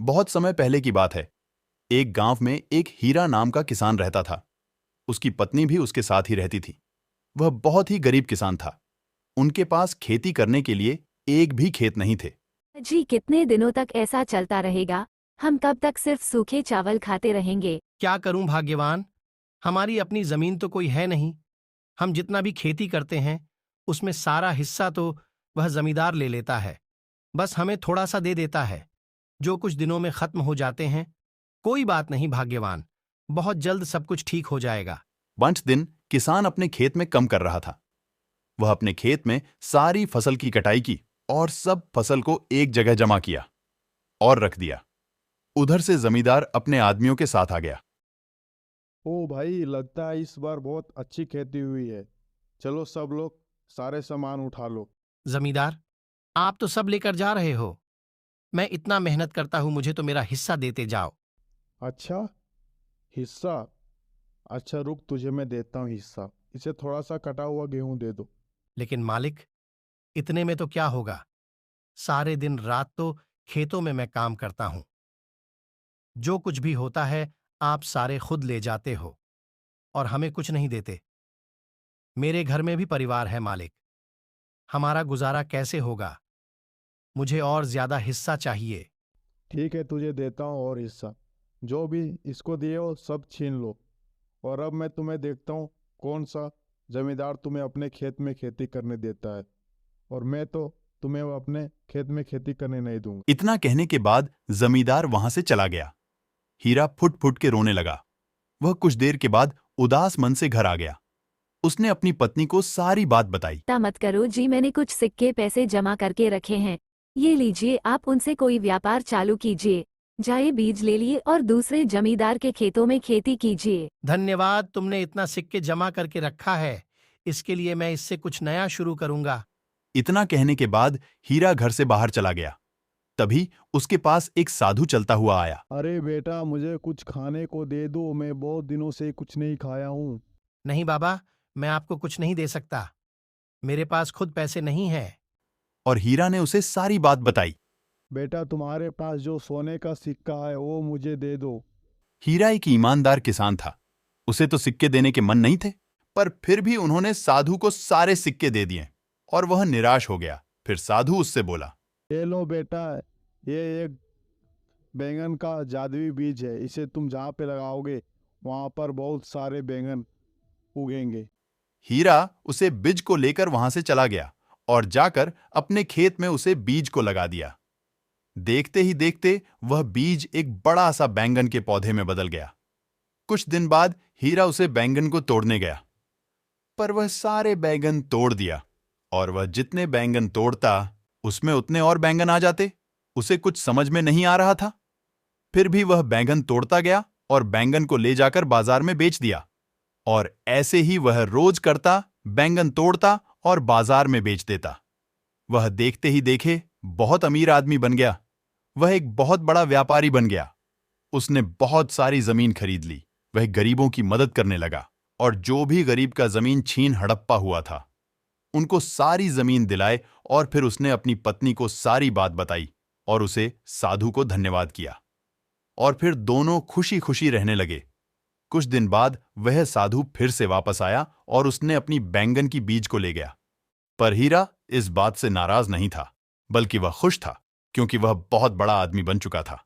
बहुत समय पहले की बात है। एक गांव में एक हीरा नाम का किसान रहता था। उसकी पत्नी भी उसके साथ ही रहती थी। वह बहुत ही गरीब किसान था। उनके पास खेती करने के लिए एक भी खेत नहीं थे। जी कितने दिनों तक ऐसा चलता रहेगा? हम कब तक सिर्फ सूखे चावल खाते रहेंगे? क्या करूं भाग्यवान, हमारी अपनी जमीन तो कोई है नहीं। हम जितना भी खेती करते हैं उसमें सारा हिस्सा तो वह जमींदार ले लेता है। बस हमें थोड़ा सा दे देता है, जो कुछ दिनों में खत्म हो जाते हैं। कोई बात नहीं भाग्यवान, बहुत जल्द सब कुछ ठीक हो जाएगा। वंश दिन किसान अपने खेत में कम कर रहा था। वह अपने खेत में सारी फसल की कटाई की और सब फसल को एक जगह जमा किया और रख दिया। उधर से जमींदार अपने आदमियों के साथ आ गया। ओ भाई, लगता है इस बार बहुत अच्छी खेती हुई है। चलो सब लोग सारे सामान उठा लो। जमींदार, आप तो सब लेकर जा रहे हो। मैं इतना मेहनत करता हूं, मुझे तो मेरा हिस्सा देते जाओ। अच्छा, हिस्सा? अच्छा रुक, तुझे मैं देता हूँ हिस्सा। इसे थोड़ा सा कटा हुआ गेहूं दे दो। लेकिन मालिक, इतने में तो क्या होगा? सारे दिन रात तो खेतों में मैं काम करता हूं। जो कुछ भी होता है आप सारे खुद ले जाते हो और हमें कुछ नहीं देते। मेरे घर में भी परिवार है मालिक, हमारा गुजारा कैसे होगा? मुझे और ज्यादा हिस्सा चाहिए। ठीक है, तुझे देता हूँ और हिस्सा। जो भी इसको दिए हो सब छीन लो। और अब मैं तुम्हें देखता हूँ कौन सा जमींदार तुम्हें अपने खेत में खेती करने देता है। और मैं तो तुम्हें वो अपने खेत में खेती करने नहीं दूंगा। इतना कहने के बाद जमींदार वहां से चला गया। हीरा फुट फुट के रोने लगा। वह कुछ देर के बाद उदास मन से घर आ गया। उसने अपनी पत्नी को सारी बात बताई। चिंता मत करो जी, मैंने कुछ सिक्के पैसे जमा करके रखे हैं। ये लीजिए, आप उनसे कोई व्यापार चालू कीजिए। जाए बीज ले लिए और दूसरे जमींदार के खेतों में खेती कीजिए। धन्यवाद, तुमने इतना सिक्के जमा करके रखा है। इसके लिए मैं इससे कुछ नया शुरू करूंगा। इतना कहने के बाद हीरा घर से बाहर चला गया। तभी उसके पास एक साधु चलता हुआ आया। अरे बेटा, मुझे कुछ खाने को दे दो, मैं बहुत दिनों से कुछ नहीं खाया हूँ। नहीं बाबा, मैं आपको कुछ नहीं दे सकता। मेरे पास खुद पैसे नहीं है। और हीरा ने उसे सारी बात बताई। बेटा, तुम्हारे पास जो सोने का सिक्का है वो मुझे दे दो। हीरा एक ईमानदार किसान था। उसे तो सिक्के देने के मन नहीं थे, पर फिर भी उन्होंने साधु को सारे सिक्के दे दिए और वह निराश हो गया। फिर साधु उससे बोला, ये लो बेटा, ये एक बैंगन का जादुई बीज है। इसे तुम जहाँ पे लगाओगे वहाँ पर बहुत सारे बैंगन उगेंगे। हीरा उसे बीज को लेकर वहां से चला गया और जाकर अपने खेत में उसे बीज को लगा दिया। देखते ही देखते वह बीज एक बड़ा सा बैंगन के पौधे में बदल गया। कुछ दिन बाद हीरा उसे बैंगन को तोड़ने गया, पर वह सारे बैंगन तोड़ दिया और वह जितने बैंगन तोड़ता उसमें उतने और बैंगन आ जाते। उसे कुछ समझ में नहीं आ रहा था। फिर भी वह बैंगन तोड़ता गया और बैंगन को ले जाकर बाजार में बेच दिया। और ऐसे ही वह रोज करता, बैंगन तोड़ता और बाजार में बेच देता। वह देखते ही देखे बहुत अमीर आदमी बन गया। वह एक बहुत बड़ा व्यापारी बन गया। उसने बहुत सारी जमीन खरीद ली। वह गरीबों की मदद करने लगा और जो भी गरीब का जमीन छीन हड़प्पा हुआ था उनको सारी जमीन दिलाए। और फिर उसने अपनी पत्नी को सारी बात बताई और उसे साधु को धन्यवाद किया। और फिर दोनों खुशी खुशी रहने लगे। कुछ दिन बाद वह साधु फिर से वापस आया और उसने अपनी बैंगन की बीज को ले गया। पर हीरा इस बात से नाराज नहीं था, बल्कि वह खुश था, क्योंकि वह बहुत बड़ा आदमी बन चुका था।